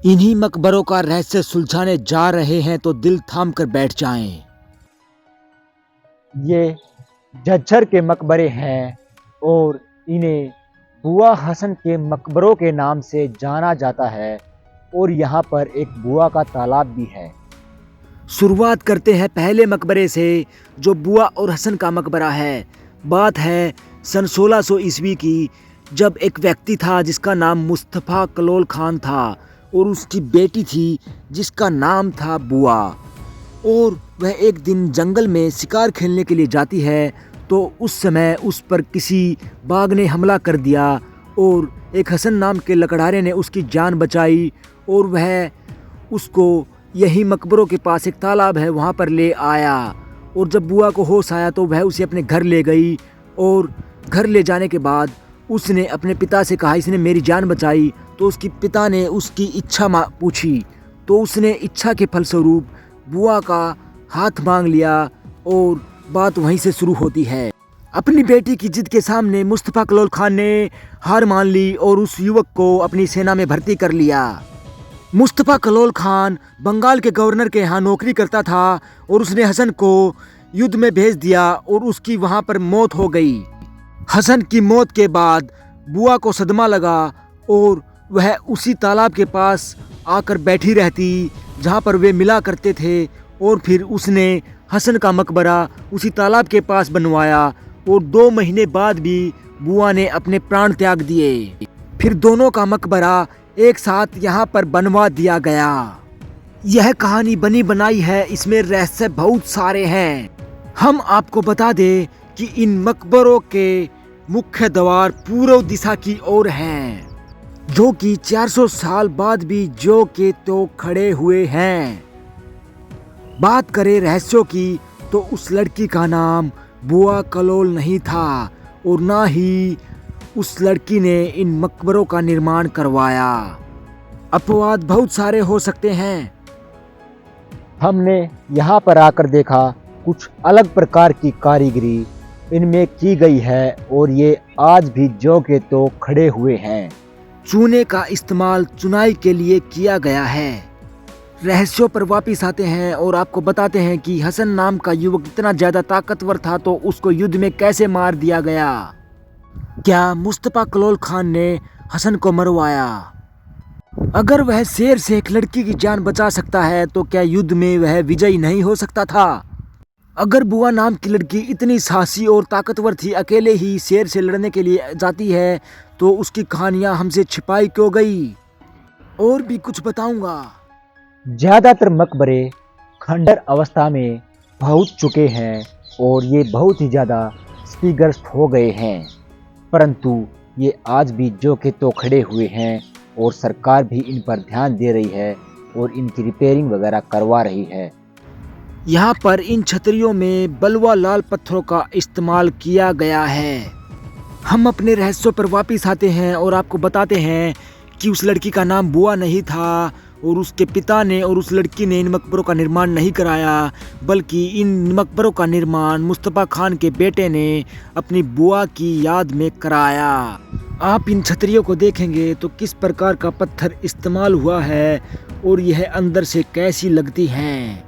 इन्हीं मकबरों का रहस्य सुलझाने जा रहे हैं तो दिल थाम कर बैठ जाएं। ये झज्जर के मकबरे हैं और इन्हें बुआ हसन के मकबरों के नाम से जाना जाता है और यहाँ पर एक बुआ का तालाब भी है। शुरुआत करते हैं पहले मकबरे से, जो बुआ और हसन का मकबरा है। बात है सन 1600 ईस्वी की, जब एक व्यक्ति था जिसका नाम मुस्तफ़ा कलोल खान था और उसकी बेटी थी जिसका नाम था बुआ। और वह एक दिन जंगल में शिकार खेलने के लिए जाती है तो उस समय उस पर किसी बाघ ने हमला कर दिया और एक हसन नाम के लकड़हारे ने उसकी जान बचाई और वह उसको यही मकबरों के पास एक तालाब है वहाँ पर ले आया। और जब बुआ को होश आया तो वह उसे अपने घर ले गई और घर ले जाने के बाद उसने अपने पिता से कहा इसने मेरी जान बचाई। तो उसके पिता ने उसकी इच्छा पूछी तो उसने इच्छा के फलस्वरूप बुआ का हाथ मांग लिया और बात वहीं से शुरू होती है। अपनी बेटी की जिद के सामने मुस्तफ़ा कलोल खान ने हार मान ली और उस युवक को अपनी सेना में भर्ती कर लिया। मुस्तफ़ा कलोल खान बंगाल के गवर्नर के यहाँ नौकरी करता था और उसने हसन को युद्ध में भेज दिया और उसकी वहाँ पर मौत हो गई। हसन की मौत के बाद बुआ को सदमा लगा और वह उसी तालाब के पास आकर बैठी रहती जहाँ पर वे मिला करते थे और फिर उसने हसन का मकबरा उसी तालाब के पास बनवाया और 2 महीने बाद भी बुआ ने अपने प्राण त्याग दिए। फिर दोनों का मकबरा एक साथ यहाँ पर बनवा दिया गया। यह कहानी बनी बनाई है, इसमें रहस्य बहुत सारे हैं। हम आपको बता दें कि इन मकबरों के मुख्य द्वार पूर्व दिशा की ओर हैं, जो कि 400 साल बाद भी जो के तो खड़े हुए हैं। बात करें रहस्यों की तो उस लड़की का नाम बुआ कलोल नहीं था और ना ही उस लड़की ने इन मकबरों का निर्माण करवाया। अपवाद बहुत सारे हो सकते हैं। हमने यहाँ पर आकर देखा कुछ अलग प्रकार की कारीगरी इनमें की गई है और ये आज भी जो के तो खड़े हुए हैं। चूने का इस्तेमाल चुनाई के लिए किया गया है। रहस्यों पर वापिस आते हैं और आपको बताते हैं कि हसन नाम का युवक इतना ज्यादा ताकतवर था तो उसको युद्ध में कैसे मार दिया गया। क्या मुस्तफ़ा कलोल खान ने हसन को मरवाया? अगर वह शेर से एक लड़की की जान बचा सकता है तो क्या युद्ध में वह विजयी नहीं हो सकता था? अगर बुआ नाम की लड़की इतनी साहसी और ताकतवर थी, अकेले ही शेर से लड़ने के लिए जाती है, तो उसकी कहानियां हमसे छिपाई क्यों गई? और भी कुछ बताऊंगा। ज़्यादातर मकबरे खंडर अवस्था में पहुंच चुके हैं और ये बहुत ही ज़्यादा क्षतिग्रस्त हो गए हैं, परंतु ये आज भी जो के तो खड़े हुए हैं और सरकार भी इन पर ध्यान दे रही है और इनकी रिपेयरिंग वगैरह करवा रही है। यहाँ पर इन छतरियों में बलुआ लाल पत्थरों का इस्तेमाल किया गया है। हम अपने रहस्यों पर वापिस आते हैं और आपको बताते हैं कि उस लड़की का नाम बुआ नहीं था और उसके पिता ने और उस लड़की ने इन मकबरों का निर्माण नहीं कराया, बल्कि इन मकबरों का निर्माण मुस्तफ़ा खान के बेटे ने अपनी बुआ की याद में कराया। आप इन छतरियों को देखेंगे तो किस प्रकार का पत्थर इस्तेमाल हुआ है और यह अंदर से कैसी लगती हैं।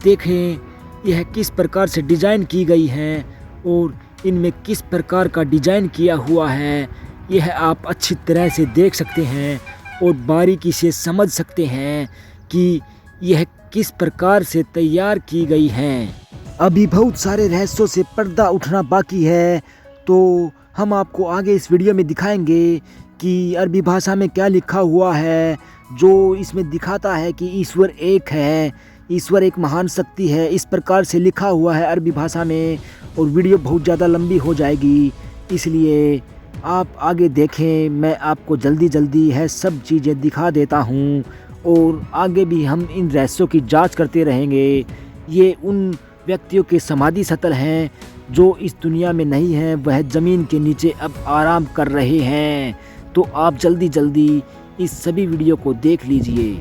देखें यह किस प्रकार से डिज़ाइन की गई है और इनमें किस प्रकार का डिज़ाइन किया हुआ है, यह आप अच्छी तरह से देख सकते हैं और बारीकी से समझ सकते हैं कि यह किस प्रकार से तैयार की गई हैं। अभी बहुत सारे रहस्यों से पर्दा उठना बाकी है, तो हम आपको आगे इस वीडियो में दिखाएंगे कि अरबी भाषा में क्या लिखा हुआ है, जो इसमें दिखाता है कि ईश्वर एक है, ईश्वर एक महान शक्ति है। इस प्रकार से लिखा हुआ है अरबी भाषा में और वीडियो बहुत ज़्यादा लंबी हो जाएगी, इसलिए आप आगे देखें। मैं आपको जल्दी जल्दी है सब चीज़ें दिखा देता हूँ और आगे भी हम इन रहस्यों की जांच करते रहेंगे। ये उन व्यक्तियों के समाधि स्थल हैं जो इस दुनिया में नहीं हैं, वह ज़मीन के नीचे अब आराम कर रहे हैं। तो आप जल्दी जल्दी इस सभी वीडियो को देख लीजिए।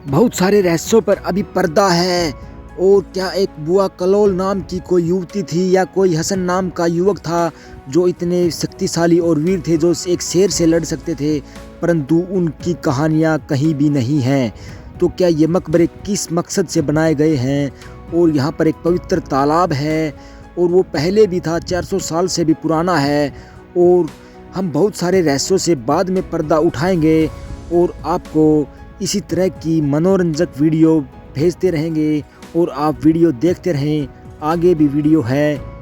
बहुत सारे रहस्यों पर अभी पर्दा है। और क्या एक बुआ कलोल नाम की कोई युवती थी या कोई हसन नाम का युवक था जो इतने शक्तिशाली और वीर थे, जो एक शेर से लड़ सकते थे, परंतु उनकी कहानियाँ कहीं भी नहीं हैं। तो क्या ये मकबरे किस मकसद से बनाए गए हैं? और यहाँ पर एक पवित्र तालाब है और वो पहले भी था, 400 साल से भी पुराना है। और हम बहुत सारे रहस्यों से बाद में पर्दा उठाएंगे और आपको इसी तरह की मनोरंजक वीडियो भेजते रहेंगे और आप वीडियो देखते रहें। आगे भी वीडियो है।